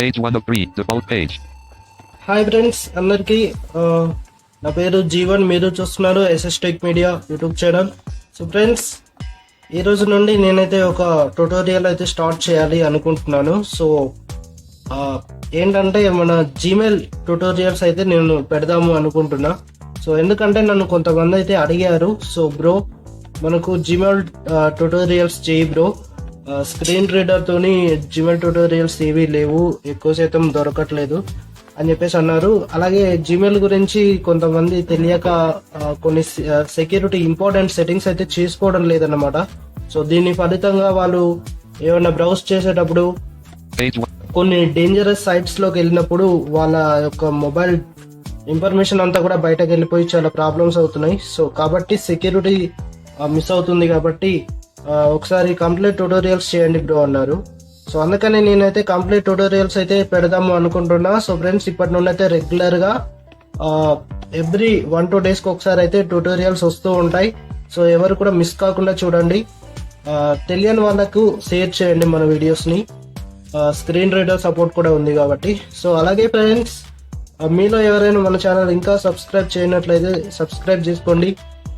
Page 1 of 3. Default page. Hi friends అందరికీ నా పేరు జీవన్. మీరు చూస్తున్నారు SS tech media YouTube channel. So friends, ఈ రోజు నుండి నేనైతే ఒక ట్యుటోరియల్ అయితే స్టార్ట్ చేయాలి అనుకుంటున్నాను. సో ఏంటంటే మన జీమెయిల్ ట్యుటోరియల్స్ అయితే నేను పెడదాము అనుకుంటున్నా. సో ఎందుకంటే నన్ను కొంతమంది అయితే అడిగారు, సో బ్రో మనకు జీమెయిల్ ట్యుటోరియల్స్ చేయి బ్రో, స్క్రీన్ రీడర్ తోని జీమెయిల్ ట్యుటోరియల్స్ ఏవీ లేవు, ఎక్కువ శాతం దొరకట్లేదు అని చెప్పేసి అన్నారు. అలాగే జీమెయిల్ గురించి కొంతమంది తెలియక కొన్ని సెక్యూరిటీ ఇంపార్టెంట్ సెట్టింగ్స్ అయితే చేసుకోవడం లేదన్నమాట. సో దీని ఫలితంగా వాళ్ళు ఏమైనా బ్రౌజ్ చేసేటప్పుడు కొన్ని డేంజరస్ సైట్స్ లోకి వెళ్ళినప్పుడు వాళ్ళ యొక్క మొబైల్ ఇన్ఫర్మేషన్ అంతా కూడా బయటకు వెళ్ళిపోయి చాలా ప్రాబ్లమ్స్ అవుతున్నాయి. సో కాబట్టి సెక్యూరిటీ మిస్ అవుతుంది కాబట్టి ఒకసారి కంప్లీట్ ట్యుటోరియల్స్ చేయండి బ్రో అన్నారు. సో అందుకని నేనైతే కంప్లీట్ ట్యుటోరియల్స్ అయితే పెడదాము అనుకుంటున్నా. సో ఫ్రెండ్స్, ఇప్పటి నుండి అయితే రెగ్యులర్ గా ఎవ్రీ 1-2 days కి ఒకసారి అయితే ట్యుటోరియల్స్ వస్తూ ఉంటాయి. సో ఎవరు కూడా మిస్ కాకుండా చూడండి. తెలియని వాళ్ళకు షేర్ చేయండి మన వీడియోస్ ని. స్క్రీన్ రీడర్ సపోర్ట్ కూడా ఉంది కాబట్టి. సో అలాగే ఫ్రెండ్స్, మీలో ఎవరైనా మన ఛానల్ ఇంకా సబ్స్క్రైబ్ చేయనట్లయితే సబ్స్క్రైబ్ చేసుకోండి.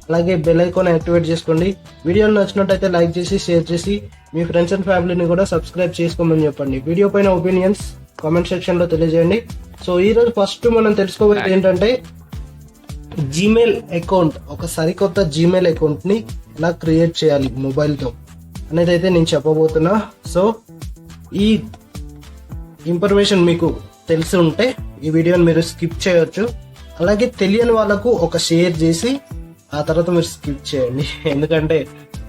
అలాగే బెల్ ఐకాన్ యాక్టివేట్ చేసుకోండి. వీడియోలు నచ్చినట్టయితే లైక్ చేసి షేర్ చేసి మీ ఫ్రెండ్స్ అండ్ ఫ్యామిలీని కూడా సబ్స్క్రైబ్ చేసుకోమని చెప్పండి. వీడియో పైన ఒపీనియన్స్ కామెంట్ సెక్షన్ లో తెలియజేయండి. సో ఈ రోజు ఫస్ట్ మనం తెలుసుకోబోయేది ఏంటంటే జీమెయిల్ అకౌంట్, ఒక సరికొత్త జీమెయిల్ అకౌంట్ ని ఎలా క్రియేట్ చేయాలి మొబైల్ తో అనేది అయితే నేను చెప్పబోతున్నా. సో ఈ ఇన్ఫర్మేషన్ మీకు తెలిసి ఉంటే ఈ వీడియోని మీరు స్కిప్ చేయొచ్చు. అలాగే తెలియని వాళ్ళకు ఒక షేర్ చేసి ఆ తర్వాత మీరు స్కిప్ చేయండి, ఎందుకంటే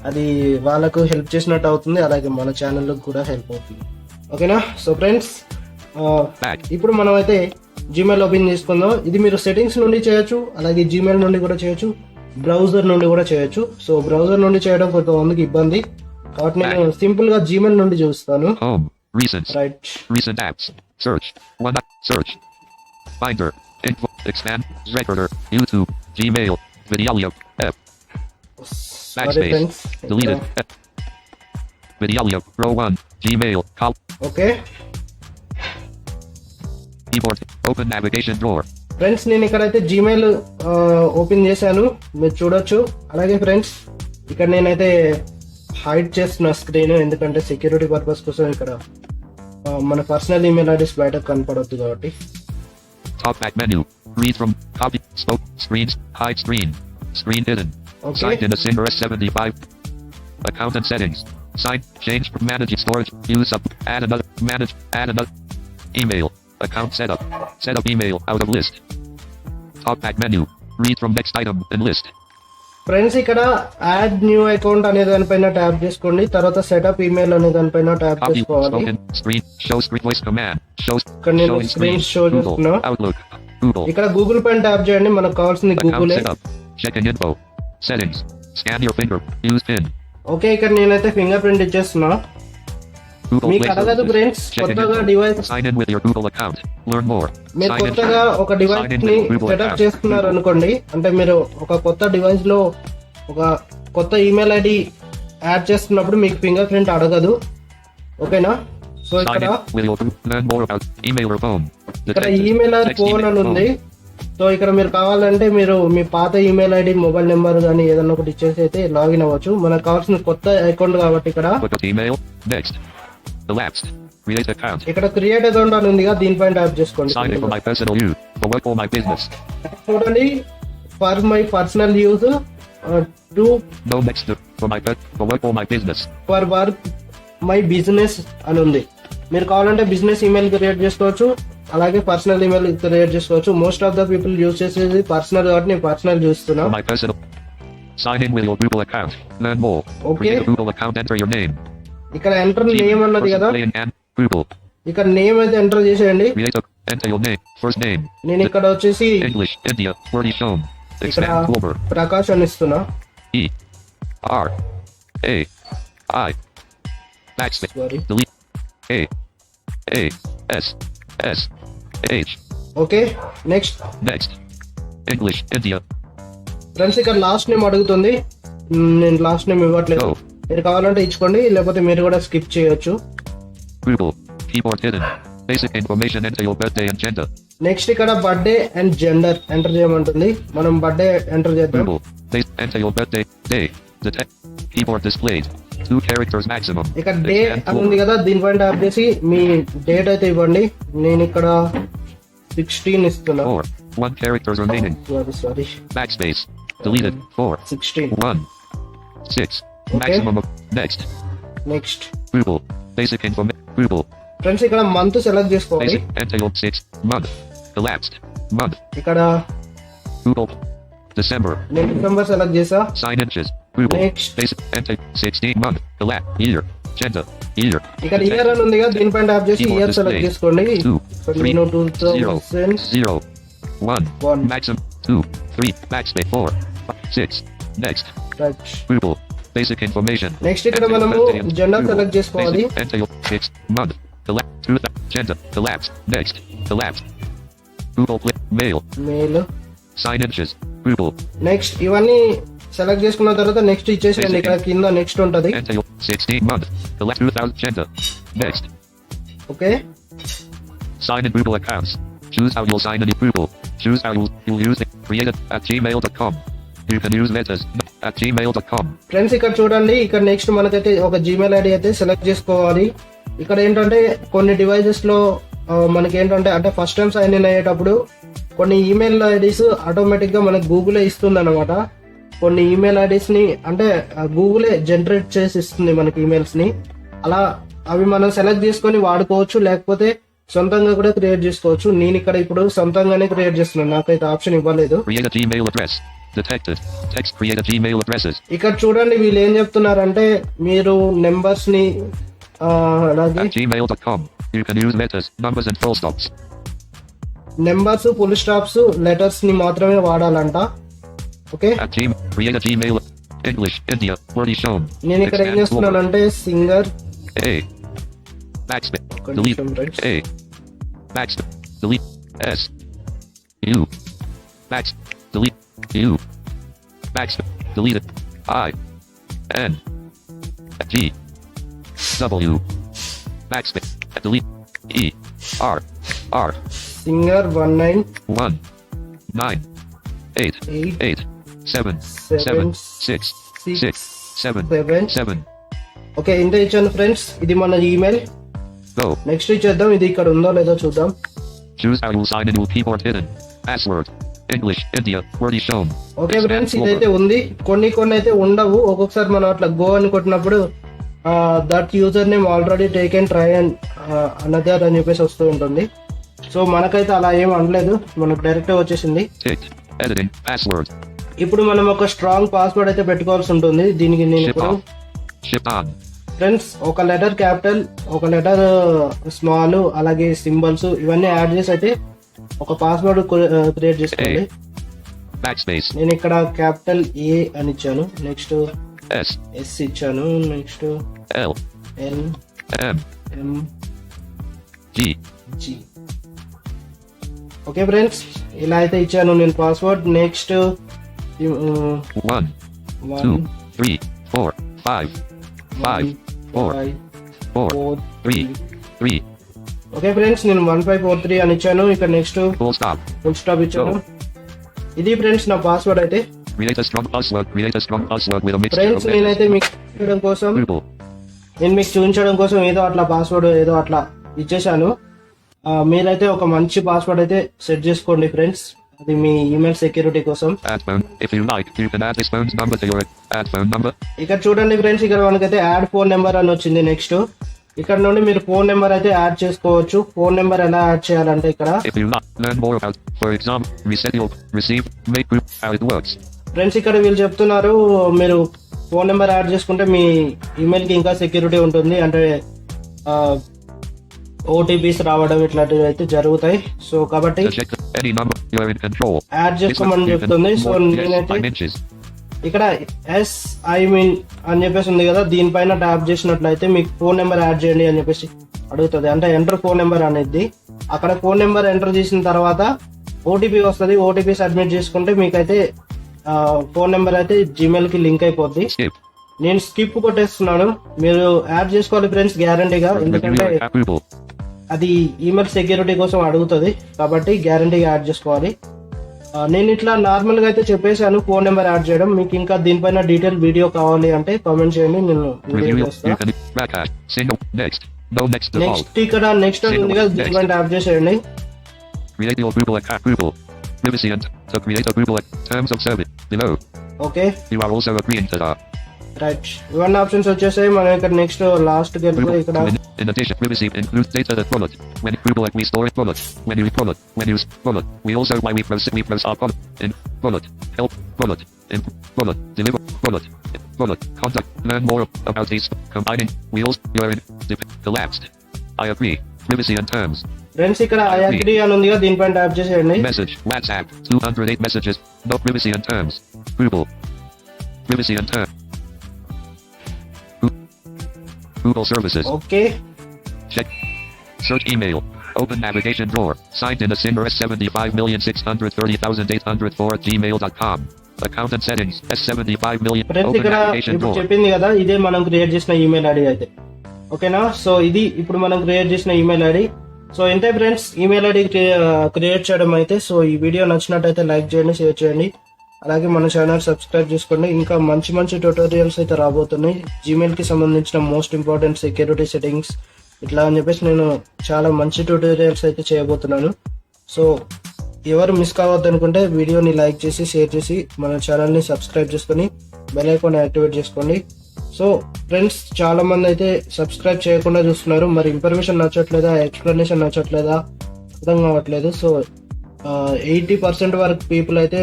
అది వాళ్ళకు హెల్ప్ చేసినట్టు అవుతుంది, అలాగే మన ఛానల్ కూడా హెల్ప్ అవుతుంది. ఓకేనా? సో ఫ్రెండ్స్, ఇప్పుడు మనం అయితే జీమెయిల్ ఓపెన్ చేసుకుందాం. ఇది మీరు సెట్టింగ్స్ నుండి చేయొచ్చు, అలాగే జీమెయిల్ నుండి కూడా చేయొచ్చు, బ్రౌజర్ నుండి కూడా చేయొచ్చు. సో బ్రౌజర్ నుండి చేయడం కొంతమందికి ఇబ్బంది కాబట్టి నేను సింపుల్ గా జీమెయిల్ నుండి చూస్తాను. Right, recent apps, search, one search, finder, info, expand, recorder, YouTube, Gmail, Videolio, app, backspace, deleted, Videolio, row 1, Gmail, call. Okay Keyboard, open navigation drawer. Friends, నేను ఇక్కడైతే జీమెయిల్ ఓపెన్ చేశాను, మీరు చూడొచ్చు. అలాగే ఫ్రెండ్స్, ఇక్కడ నేనైతే హైడ్ చేస్తున్న స్క్రీన్, ఎందుకంటే సెక్యూరిటీ పర్పస్ కోసం ఇక్కడ మన పర్సనల్ ఈమెయిల్ ఐడీస్ బయట కనపడొద్దు కాబట్టి. Top back menu, read from, copy, spoke, screens, hide screen, screen hidden, signed in a Singer S75, account and settings, sign, change, manage storage, use up, add another, email, account setup email, out of list. Top back menu, read from next item and list. Friends, ఇక్కడ add new account అనే దానిపైన tap చేసుకోండి. తర్వాత setup email అనే దానిపైన tap చేసుకోవాలి. ఇక్కడ నేను స్క్రీన్ షో చేస్తున్నా. ఇక్కడ గూగుల్ పైన ట్యాప్ చేయండి, మనకు కావాల్సింది గూగుల్. ఓకే, ఇక్కడ నేనైతే ఫింగర్ ప్రింట్ ఇచ్చేస్తున్నా. మీకు అడగదు ఫ్రెండ్స్, కొత్తగా డివైస్ మీరు కొత్తగా ఒక డివైస్ ని సెటప్ చేస్తున్నారు అనుకోండి, అంటే మీరు ఒక కొత్త డివైస్ లో ఒక కొత్త ఈమెయిల్ ఐడి యాడ్ చేస్తున్నప్పుడు మీకు ఫింగర్ ప్రింట్ అడగదు. ఓకేనా? సో ఇక్కడ ఈమెయిల్ ఆర్ ఫోన్ అని ఉంది. సో ఇక్కడ మీరు కావాలంటే మీరు మీ పాత ఈమెయిల్ ఐడి, మొబైల్ నెంబర్ కానీ ఏదన్నా ఒకటి ఇచ్చేసి అయితే లాగిన్ అవ్వచ్చు. మనకు కావాల్సిన కొత్త అకౌంట్ కాబట్టి ఇక్కడ ఇక్కడ క్రియేట్ అకౌంట్ అని ఉంది, దీనిపైన ట్యాప్ చేసుకోండి. చూడండి, for my personal use, for work my business అని ఉంది. మీరు కావాలంటే బిజినెస్ ఈమెయిల్ క్రియేట్ చేసుకోవచ్చు, అలాగే పర్సనల్ ఈమెయిల్ క్రియేట్ చేసుకోవచ్చు. Most of the people use చేసేది పర్సనల్ కాబట్టి నేను పర్సనల్ చూస్తున్నా. ఓకే, ఇక్కడ ఎంటర్ నేమ్ అన్నది కదా, ఇక్కడ నేమ్ అయితే ఎంటర్ చేసేయండి. నేను ఇక్కడ వచ్చేసి ఇక్కడ ప్రకాష్ అని ఇస్తున్నా. ఓకే, నెక్స్ట్ ఫ్రెండ్స్, ఇక్కడ లాస్ట్ నేమ్ అడుగుతుంది, నేను లాస్ట్ నేమ్ ఇవ్వట్లేదు. మీరు కావాలంటే ఇచ్చుకోండి, లేకపోతే మీరు కూడా స్కిప్ చేయొచ్చు. Google keyboard hidden. Basic information. Enter your birthday and gender. Next ఇక్కడ బర్త్డే అండ్ జెండర్ ఎంటర్ చేయమంటుంది. మనం బర్త్డే ఎంటర్ చేద్దాం. Google. Enter your birthday day. Keyboard displayed. 2 characters maximum. ఇక్కడ డే అని ఉంది కదా, దీనిపైన ట్యాప్ చేసి మీ డేట్ అయితే ఇవ్వండి. నేను ఇక్కడ 16 ఇస్తున్నా. 4. 1 characters remaining. Sorry Backspace. Deleted. 4. 16. 1. 6. Okay. Maximum of. Next. Next Google. Basic information. Google. Friends ఇక్కడ మంత్ సెలెక్ట్ చేసుకోవాలి. Basic. Enter your 6. Month. Elapsed. Month. ఇక్కడ Google. December. నేను డిసెంబర్ సెలెక్ట్ చేసా. Sign inches. Google. Next. Basic. Enter 16 month. Year. Gender. Year. ఇక్కడ year అని ఉంది కదా, దీనిపైన ట్యాప్ చేసి Keyboard ఇయర్ సెలెక్ట్ display. చేసుకోండి. 2. సో 3. నేను 0. 2000 1. 1. Maximum. 2. 3. Backspace. 4. 6. Next. Right. Google. Basic information. Next ఇక్కడ Enter your మనము birthday and gender Google. Select చేసుకోవాలి. Basic. Enter your 6 month. Gender. Elapsed. Next. Elapsed. Google Play. Mail. Mail. Sign inches. Google. Next ఇవన్నీ select చేసుకున్న తర్వాత next ఇచ్చేసేయండి. ఇక్కడ కింద next ఉంటది. Enter your 16 month. 2000 gender. Next. Okay. Sign in Google accounts. Choose how you'll sign in Google. Choose how you'll use it. Created at gmail.com. You can use letters at gmail.com. Friends ఇక్కడ చూడండి, ఇక్కడ next మనకైతే ఒక Gmail ID అయితే select చేసుకోవాలి. ఇక్కడ ఏంటంటే కొన్ని డివైజెస్ లో మనకి ఏంటంటే అంటే ఫస్ట్ టైం సైన్ ఇన్ అయ్యేటప్పుడు కొన్ని ఈమెయిల్ ఐడీస్ ఆటోమేటిక్ గా మనకి గూగులే ఇస్తుంది అనమాట. కొన్ని ఈమెయిల్ ఐడీస్ ని అంటే గూగులే జనరేట్ చేసి ఇస్తుంది మనకి ఈమెయిల్స్ ని. అలా అవి మనం సెలెక్ట్ చేసుకొని వాడుకోవచ్చు, లేకపోతే సొంతంగా కూడా క్రియేట్ చేసుకోవచ్చు. నేను ఇక్కడ ఇప్పుడు సొంతంగానే క్రియేట్ చేస్తున్నాను, నాకైతే ఆప్షన్ ఇవ్వలేదు. Create a Gmail address. Detected. Text create a Gmail addresses. ఇక్కడ చూడండి వీళ్ళు ఏం చెప్తున్నారంటే మీరు నెంబర్స్ ని అలాగే At gmail.com. You can use letters, numbers and full stops. Numbers, full stops, letters ని మాత్రమే వాడాలంట. Okay. Create a Gmail. English, India, word is shown. నేను ఇక్కడ ఏం చేస్తున్నానంటే singer A. Backspace. Delete. A. Backspace. Delete. S. U. Backspace. Delete. U. Backspace. Delete it. I. N. G. W. Backspace. Delete. E. R. R. Singer 19 1. 9. 8. 8. 7. 7. 6. 6. 7. 7. Okay, ఇంత ఇచ్చాను friends. ఇది మన email. Go. Next ఇచ్చేద్దాం. ఇది ఇక్కడ ఉందో లేదో చూద్దాం. Choose how you'll sign in with keyboard hidden. Password. English, India, word is shown. Okay friends, ఇదైతే ఉంది. కొన్ని అయితే ఉండవు. ఒక్కొక్కసారి మనం అట్లా గో అని కొట్టినప్పుడు that user name already take and try and another అని చెప్పేసి వస్తూ ఉంటుంది. సో మనకైతే అలా ఏం అనలేదు, మనకు డైరెక్ట్ వచ్చేసింది. Editing password. ఇప్పుడు మనం ఒక స్ట్రాంగ్ పాస్వర్డ్ అయితే పెట్టుకోవాల్సి ఉంటుంది. దీనికి నేను Shift on. ఫ్రెండ్స్ ఒక లెటర్ క్యాపిటల్, ఒక లెటర్ స్మాల్, అలాగే సింబల్స్ ఇవన్నీ యాడ్ చేసి అయితే ఒక పాస్వర్డ్ క్రియేట్ చేసుకోండి. Backspace. నేను ఇక్కడ క్యాపిటల్ ఏ అని ఇచ్చాను. Next S. ఎస్ ఇచ్చాను. Next L. L M. ఎం G. జి. ఓకే ఫ్రెండ్స్, ఇలా అయితే ఇచ్చాను నేను పాస్వర్డ్. నెక్స్ట్ 1. 2. 3. 4. 5. 5. 4. 4. 3. 3. ఓకే ఫ్రెండ్స్, నేను 1543 అని ఇచ్చాను. ఇక్కడ next Full stop. Full stop ఇచ్చాను. ఇది ఫ్రెండ్స్ నా పాస్వర్డ్ అయితే. Create a strong password. Create a strong password with a mixture friends of నేనైతే letters. మీకు చూపించడం కోసం Google. ఏదో అట్లా పాస్వర్డ్ ఏదో అట్లా ఇచ్చేసాను. మీరైతే ఒక మంచి పాస్వర్డ్ అయితే సెట్ చేసుకోండి ఫ్రెండ్స్. అది మీ ఈమెయిల్ సెక్యూరిటీ కోసం. Add phone. If you like, you can add this phone's number to your add phone number. ఇక్కడ చూడండి ఫ్రెండ్స్, ఇక్కడ మనకైతే యాడ్ ఫోన్ నెంబర్ అని వచ్చింది. నెక్స్ట్ ఇక్కడ నుండి మీరు ఫోన్ నెంబర్ అయితే యాడ్ చేసుకోవచ్చు. ఫోన్ నెంబర్ ఎలా యాడ్ చేయాలంటే ఇక్కడ If you like, learn more about, for example, reset your receive, make group, how it works. Friends ఇక్కడ వీళ్ళు చెప్తున్నారు మీరు ఫోన్ నెంబర్ యాడ్ చేసుకుంటే మీ ఈమెయిల్ కి ఇంకా సెక్యూరిటీ ఉంటుంది. అంటే ఓటీపీస్ రావడం ఇట్లాంటివి అయితే జరుగుతాయి. సో కాబట్టి Check any number, you're in control. Add చేసుకోమని చెప్తుంది. సో నేనైతే ఇక్కడ ఎస్ ఐ మీన్ అని చెప్పేసి ఉంది కదా, దీనిపైన ట్యాప్ చేసినట్లయితే మీకు ఫోన్ నెంబర్ యాడ్ చేయండి అని చెప్పేసి అడుగుతుంది. అంటే ఎంటర్ ఫోన్ నెంబర్ అనేది అక్కడ ఫోన్ నెంబర్ ఎంటర్ చేసిన తర్వాత ఓటీపీ వస్తుంది. ఓటీపీ సబ్మిట్ చేసుకుంటే మీకైతే ఫోన్ నెంబర్ అయితే జీమెయిల్ కి లింక్ అయిపోద్ది. నేను స్కిప్ కొట్టేస్తున్నాను. మీరు యాడ్ చేసుకోవాలి ఫ్రెండ్స్ గ్యారంటీగా, ఎందుకంటే అది ఈమెయిల్ సెక్యూరిటీ కోసం అడుగుతుంది కాబట్టి గ్యారంటీగా యాడ్ చేసుకోవాలి. నేను ఇట్లా నార్మల్గా అయితే చెప్పేశాను ఫోన్ నెంబర్ యాడ్ చేయడం. మీకు ఇంకా దీనిపైన డీటెయిల్ వీడియో కావాలి అంటే కామెంట్ చేయండి, నేను వీడియో చేస్తాను. నెక్స్ట్ ఇక్కడ నెక్స్ట్ అని ఉంది కదా, దీనిపైన ట్యాప్ చేసేయండి. Create your Google account. Google privacy and to create a Google terms of service below. Okay, You are also agreeing to the right. ఇవన్నీ ఆప్షన్స్ వచ్చేసాయి. మనం ఇక్కడ నెక్స్ట్ లాస్ట్ కి వెళ్ళిపోయి ఇక్కడ in addition, privacy includes data that bullet. When Google we store it bullet. When you bullet. When use bullet. We also why we process our bullet. In bullet. Help bullet. In bullet. Deliver bullet. Bullet. Contact. Learn more about these. Combining wheels. You're in. Collapsed. I agree. Privacy and terms. Friends ఇక్కడ I agree అని ఉంది కదా, దీనిపైన tap చేసేయండి. Message. WhatsApp. 208 messages. No privacy and terms. Google. Privacy and terms. Google services. Okay, Check. Search email. Open navigation drawer. Signed in as Singer S75,630,804@gmail.com. Account and settings. S75 million. Friends Open ఇక్కడ navigation ఇప్పుడు drawer. చెప్పింది కదా, ఇదే మనం create చేసిన email ID అయితే. ఓకేనా, so ఇది ఇప్పుడు మనం క్రియేట్ చేసిన ఈమెయిల్ ఐడి. సో ఇంతే ఫ్రెండ్స్ ఈమెయిల్ ఐడి క్రియేట్ చేయడం అయితే. సో ఈ వీడియో నచ్చినట్టయితే లైక్ చేయండి, షేర్ చేయండి, అలాగే మన ఛానల్ సబ్స్క్రైబ్ చేసుకోండి. ఇంకా మంచి మంచి ట్యూటోరియల్స్ అయితే రాబోతున్నాయి జీమెయిల్ కి సంబంధించిన మోస్ట్ ఇంపార్టెంట్ సెక్యూరిటీ సెట్టింగ్స్ ఇట్లా అని చెప్పేసి నేను చాలా మంచి ట్యూటోరియల్స్ అయితే చేయబోతున్నాను. సో ఎవరు మిస్ కావద్దు అనుకుంటే వీడియోని లైక్ చేసి షేర్ చేసి మన ఛానల్ని సబ్స్క్రైబ్ చేసుకొని బెల్ ఐకాన్ యాక్టివేట్ చేసుకోండి. సో ఫ్రెండ్స్ చాలా మంది అయితే సబ్స్క్రైబ్ చేయకుండా చూస్తున్నారు. మరి ఇన్ఫర్మేషన్ నచ్చట్లేదా, ఎక్స్ప్లెనేషన్ నచ్చట్లేదా, అర్థం కావట్లేదు. సో 80% వరకు పీపుల్ అయితే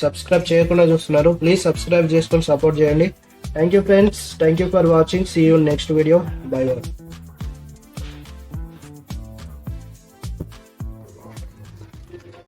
సబ్స్క్రైబ్ చేయకుండా చూస్తున్నారు. ప్లీజ్ సబ్స్క్రైబ్ చేసుకొని సపోర్ట్ చేయండి. Thank you friends, thank you for watching. See you next video. Bye by.